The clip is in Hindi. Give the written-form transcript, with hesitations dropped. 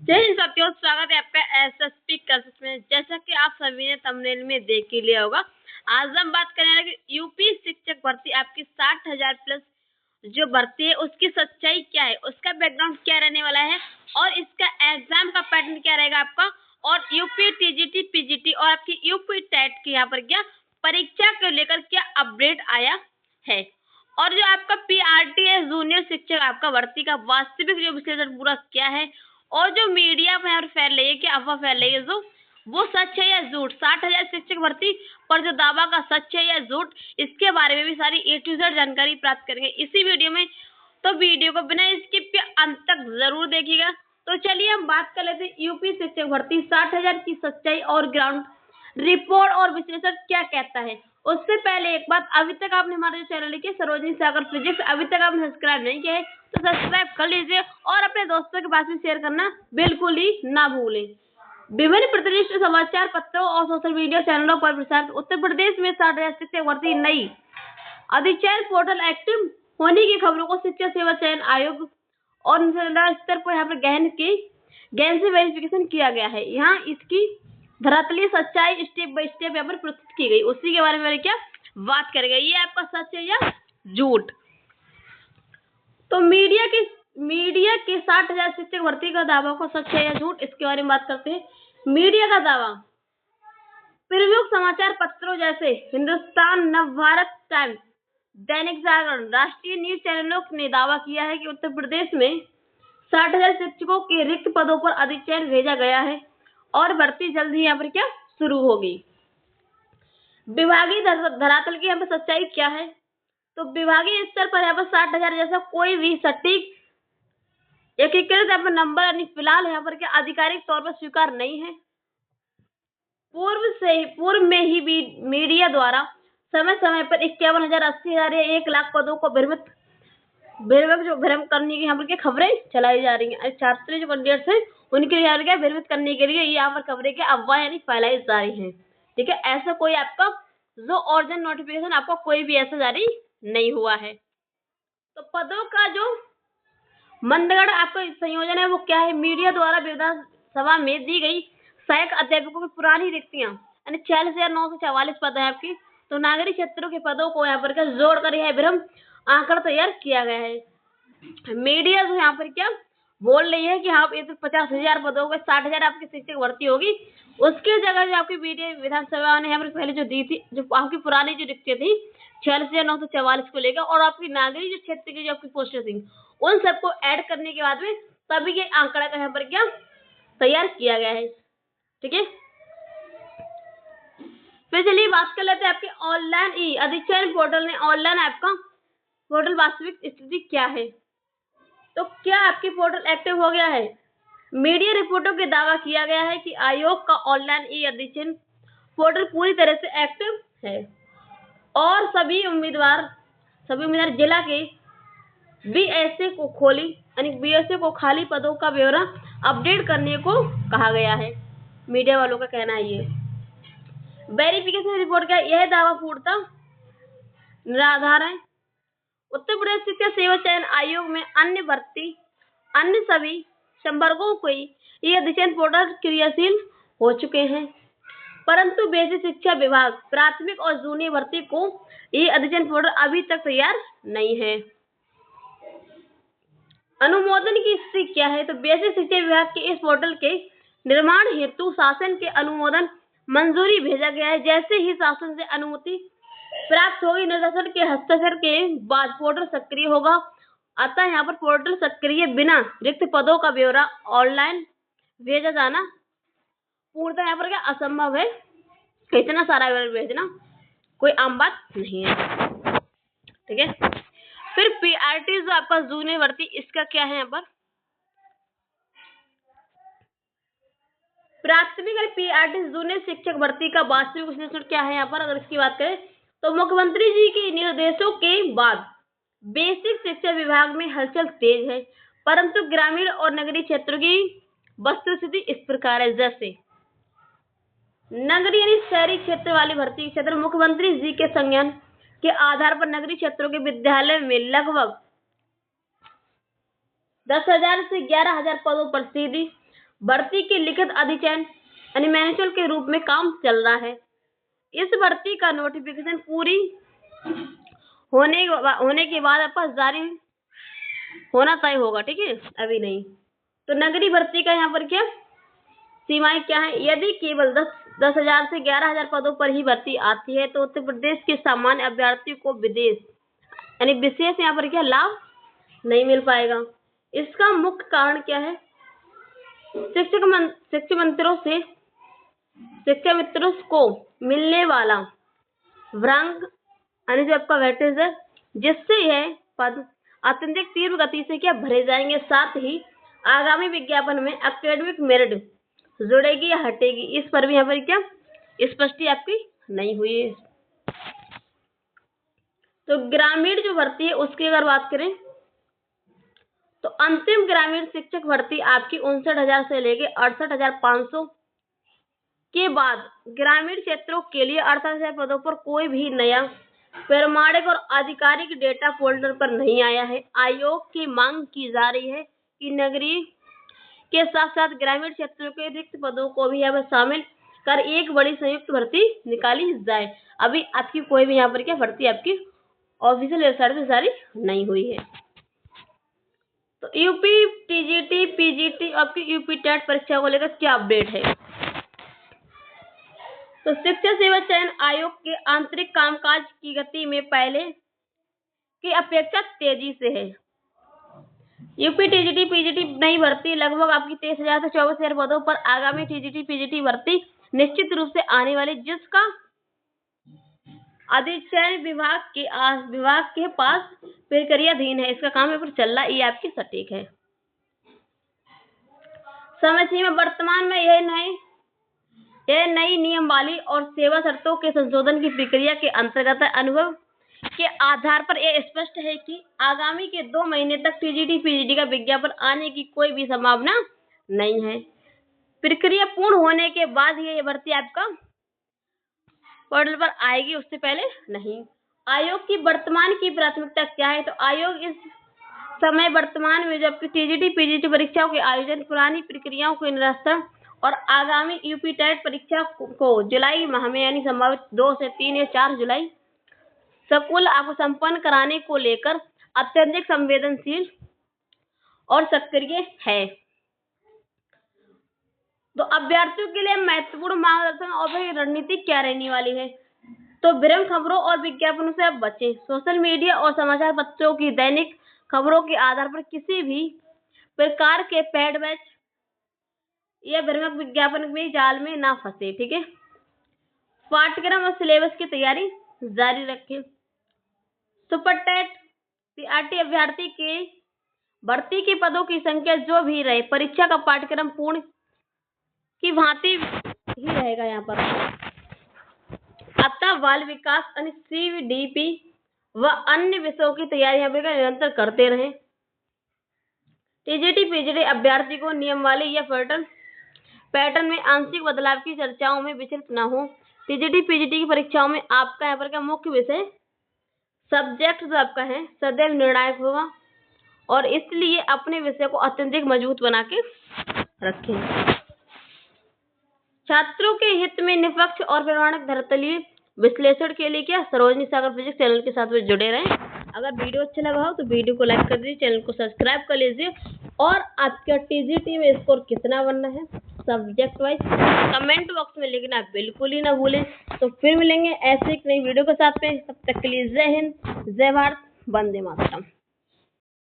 जय हिंद साथियों, स्वागत है आपका एसएसपी क्लासेस में। जैसा कि आप सभी ने थंबनेल में देख ही लिया होगा, आज हम बात करेंगे कि यूपी शिक्षक भर्ती आपकी 60,000 प्लस जो भर्ती है उसकी सच्चाई क्या है, उसका बैकग्राउंड क्या रहने वाला है और इसका एग्जाम का पैटर्न क्या रहेगा आपका, और यूपी टीजीटी पीजीटी और आपकी यूपी टेट की यहाँ पर क्या परीक्षा को लेकर क्या अपडेट आया है, और जो आपका पीआरटी है जूनियर शिक्षक आपका भर्ती का वास्तविक जो विश्लेषण पूरा क्या है, और जो मीडिया में और फैल रही है कि अफवाह फैल रही है जो वो सच है या झूठ, 60,000 शिक्षक भर्ती पर जो दावा का सच है या झूठ, इसके बारे में भी सारी ए टू जेड जानकारी प्राप्त करेंगे इसी वीडियो में। तो वीडियो को बिना स्किप के अंत तक जरूर देखिएगा। तो चलिए हम बात कर लेते हैं यूपी शिक्षक भर्ती 60,000 की सच्चाई और ग्राउंड रिपोर्ट और विश्लेषण क्या कहता है। उससे पहले एक बात, अभी तक आपने हमारे जो चैनल लिखे सरोजनी सागर फिजिक्स अभी तक आपने सब्सक्राइब नहीं किया है तो सब्सक्राइब कर लीजिए और अपने दोस्तों के पास भी शेयर करना बिल्कुल ही ना भूलें। विभिन्न प्रतिष्ठित समाचार पत्रों और सोशल मीडिया चैनलों पर प्रसारित उत्तर प्रदेश में 60,000 शिक्षक भर्ती नई अधिचयन पोर्टल एक्टिव होने की खबरों को शिक्षा सेवा चयन आयोग और नेशनल स्तर पर यहाँ पर गहन से वेरिफिकेशन किया गया है। यहाँ इसकी धरातलीय सच्चाई स्टेप बाय स्टेप यहाँ पर प्रस्तुत की गई, उसी के बारे में क्या बात करेंगे, ये आपका सच है या झूठ। तो मीडिया के 60,000 शिक्षक भर्ती का दावा को सच है या झूठ, इसके बारे में बात करते हैं। मीडिया का दावा, प्रमुख समाचार पत्रों जैसे हिंदुस्तान, नवभारत टाइम्स, दैनिक जागरण, राष्ट्रीय न्यूज चैनलों ने दावा किया है कि उत्तर प्रदेश में 60,000 शिक्षकों के रिक्त पदों पर अधिचयन भेजा गया है और भर्ती जल्द ही यहाँ पर क्या शुरू होगी। विभागीय धरातल की यहाँ पर सच्चाई क्या है, तो विभागीय स्तर पर यहाँ पर 60,000 जैसा कोई भी सटीक एकीकृत यहाँ पर नंबर फिलहाल यहाँ पर क्या आधिकारिक तौर पर स्वीकार नहीं है। पूर्व में ही मीडिया द्वारा समय समय पर 51,000, 80,000 या 1,00,000 पदों को भ्रम करने की यहाँ पर क्या खबरें चलाई जा रही हैं। छात्र जो कैंडिडेट्स हैं उनके लिए क्या भ्रमित करने के लिए यहाँ पर खबरें क्या अफवाह यानी फैलाई जा रही हैं। ठीक है, ऐसा कोई आपका जो ओरिजिनल नोटिफिकेशन आपको कोई भी ऐसा जारी नहीं हुआ है। तो पदों का जो मंदगढ़ आपका संयोजन है वो क्या है, मीडिया द्वारा विधानसभा में दी गई सहायक अध्यापकों की पुरानी रिक्तियां यानी 46,944 पद है आपकी, तो नागरिक क्षेत्रों के पदों को यहाँ पर क्या जोड़कर यह भ्रम आंकड़ा तैयार किया गया है। मीडिया जो यहाँ पर क्या बोल रही है कि हाँ ये तो 50,000 पदों को 60,000 आपकी शिक्षक भर्ती होगी, उसकी जगह जो आपकी विधानसभा ने यहाँ पर पहले जो दी थी, जो आपकी पुरानी जो रिक्तियां थी 46,944 को लेकर और आपकी नागरिक जो क्षेत्र की जो आपकी पोस्टें थी उन सबको ऐड करने के बाद में तभी ये आंकड़ा का यहाँ पर क्या तैयार किया गया है। ठीक है, फिर चलिए बात कर लेते हैं आपके ऑनलाइन ई अधिचयन पोर्टल ने ऑनलाइन आपका पोर्टल वास्तविक स्थिति क्या है। तो क्या आपकी पोर्टल एक्टिव हो गया है। मीडिया रिपोर्टों के दावा किया गया है कि आयोग का ऑनलाइन ई अधिचयन पोर्टल पूरी तरह से एक्टिव है और सभी उम्मीदवार जिला के बीएसए को खाली पदों का ब्यौरा अपडेट करने को कहा गया है। मीडिया वालों का कहना है ये वेरिफिकेशन रिपोर्ट का यह दावा पूर्णतः निराधार है। उत्तर प्रदेश शिक्षा सेवा चयन आयोग में अन्य सभी संवर्गों को ये अधिचयन पोर्टल क्रियाशील हो चुके हैं, परंतु बेसिक शिक्षा विभाग प्राथमिक और जूनियर भर्ती को ये अधिचयन पोर्टल अभी तक तैयार नहीं है। अनुमोदन की स्थिति क्या है, तो बेसिक शिक्षा विभाग के इस पोर्टल के निर्माण हेतु शासन के अनुमोदन मंजूरी भेजा गया है। जैसे ही शासन से अनुमति प्राप्त होगी, निर्देशन के हस्ताक्षर के बाद पोर्टल सक्रिय होगा। अतः यहाँ पर पोर्टल सक्रिय बिना रिक्त पदों का ब्यौरा ऑनलाइन भेजा जाना पूर्णतः यहाँ पर क्या असंभव है। इतना सारा ब्यौरा भेजना कोई आम बात नहीं है। ठीक है, फिर पीआरटी जो आपका जूनियर भर्ती इसका क्या है, यहाँ पर प्राथमिक पीआरटी जूनियर शिक्षक भर्ती का वास्तविक विश्लेषण क्या है। यहाँ पर अगर इसकी बात करें तो मुख्यमंत्री जी के निर्देशों के बाद बेसिक शिक्षा विभाग में हलचल तेज है, परंतु ग्रामीण और नगरीय क्षेत्रों की वस्तुस्थिति इस प्रकार है। जैसे नगरीय यानी शहरी क्षेत्र वाली भर्ती क्षेत्र मुख्यमंत्री जी के संज्ञान के आधार पर नगरीय क्षेत्रों के विद्यालय में लगभग 10,000 से 11,000 पदों पर सीधी भर्ती के लिखित अधिचयन यानी मैनुअल के रूप में काम चल रहा है। इस भर्ती का नोटिफिकेशन पूरी होने के बाद आपका जारी होना तय होगा, ठीक है, अभी नहीं। तो नगरीय भर्ती का यहाँ पर क्या सीमाएं क्या है? यदि केवल 10,000 से 11,000 पदों पर ही भर्ती आती है तो उत्तर प्रदेश के सामान्य अभ्यर्थियों को विशेष यहाँ पर क्या लाभ नहीं मिल पाएगा। इसका मुख्य कारण क्या है? शिक्षा मित्रों को मिलने वाला वृंग यानी जो आपका वेटेज है, जिससे यह पद अत्यधिक तीव्र गति से क्या भरे जाएंगे। साथ ही आगामी विज्ञापन में एकेडमिक मेरिट जुड़ेगी या हटेगी, इस पर भी यहाँ पर क्या स्पष्टि आपकी नहीं हुई है। तो ग्रामीण जो भर्ती है उसकी अगर बात करें तो अंतिम ग्रामीण शिक्षक भर्ती आपकी 59,000 से लेके 68,500 के बाद ग्रामीण क्षेत्रों के लिए 68,000 पदों पर कोई भी नया प्रमाणिक और आधिकारिक डेटा पोर्टल पर नहीं आया है। आयोग की मांग की जा रही है कि नगरीय के साथ साथ ग्रामीण क्षेत्रों के रिक्त पदों को भी यहाँ पर शामिल कर एक बड़ी संयुक्त भर्ती निकाली जाए। अभी आपकी कोई भी यहाँ पर क्या भर्ती आपकी ऑफिशियल वेबसाइट पे जारी नहीं हुई है। तो यूपी टीजीटी पीजीटी आपकी यूपी टेट परीक्षा को लेकर क्या अपडेट है? तो शिक्षा सेवा चयन आयोग के आंतरिक कामकाज की गति में पहले की अपेक्षा तेजी से है। यूपी टीजीटी पीजीटी नई भर्ती लगभग आपकी 23,000 से 24,000 पदों पर आगामी टीजीटी पीजीटी भर्ती निश्चित रूप से आने वाली, जिसका अधिचयन विभाग के पास प्रक्रियाधीन है। इसका काम यहाँ पर चल रहा है, ये आपकी सटीक है। समय सीमा वर्तमान में यह नई नियमावली और सेवा शर्तों के संशोधन की प्रक्रिया के अंतर्गत अनुभव के आधार पर यह स्पष्ट है कि आगामी के 2 महीने तक टीजीटी पीजीटी का विज्ञापन आने की कोई भी संभावना नहीं है। प्रक्रिया पूर्ण होने के बाद ही यह भर्ती आपका पोर्टल पर आएगी, उससे पहले नहीं। आयोग की वर्तमान की प्राथमिकता क्या है? तो आयोग इस समय वर्तमान में जब टीजीटी पीजीटी परीक्षाओं के आयोजन, पुरानी प्रक्रियाओं के निरसन और आगामी यूपी टेट परीक्षा को जुलाई माह में यानी संभवत 2 से 3 या 4 जुलाई स्कूल आपको संपन्न कराने को लेकर अत्यधिक संवेदनशील और सक्रिय है। तो अभ्यर्थियों के लिए महत्वपूर्ण मार्गदर्शन और भी रणनीति क्या रहने वाली है? तो भ्रम खबरों और विज्ञापनों से आप बचें। सोशल मीडिया और समाचार पत्रों की दैनिक खबरों के आधार पर किसी भी प्रकार के पेड बैच या भ्रामक विज्ञापन में जाल में ना फंसे, ठीक है। पाठ्यक्रम और सिलेबस की तैयारी जारी रखें। सुपर टेट सीआरटी अभ्यर्थी के भर्ती के पदों की संख्या जो भी रहे, परीक्षा का पाठ्यक्रम पूर्ण की भांति ही रहेगा यहाँ पर। अतः बाल विकास सीडीपी व अन्य विषयों की तैयारी यहाँ पर निरंतर करते रहें। टीजीटी पीजीटी अभ्यर्थी को नियमावली या पैटर्न में आंशिक बदलाव की चर्चाओं में विचलित न हो। टीजीटी पीजीटी की परीक्षाओं में आपका यहाँ पर क्या मुख्य विषय सब्जेक्ट जो आपका है सदैव निर्णायक होगा और इसलिए अपने विषय को अत्यधिक मजबूत बना के रखें। छात्रों के हित में निष्पक्ष और प्रमाणिक धरातलीय विश्लेषण के लिए क्या सरोजनी सागर फिजिक्स चैनल के साथ में जुड़े रहें। अगर वीडियो अच्छा लगा हो तो वीडियो को लाइक कर दीजिए, चैनल को सब्सक्राइब कर लीजिए और आपका टीजीटी में स्कोर कितना बनना है सब्जेक्ट वाइज कमेंट बॉक्स में लिखना बिल्कुल ही ना भूलें। तो फिर मिलेंगे ऐसे एक नई वीडियो के साथ में, तब तक के लिए जय हिंद, जय भारत, वंदे मातरम।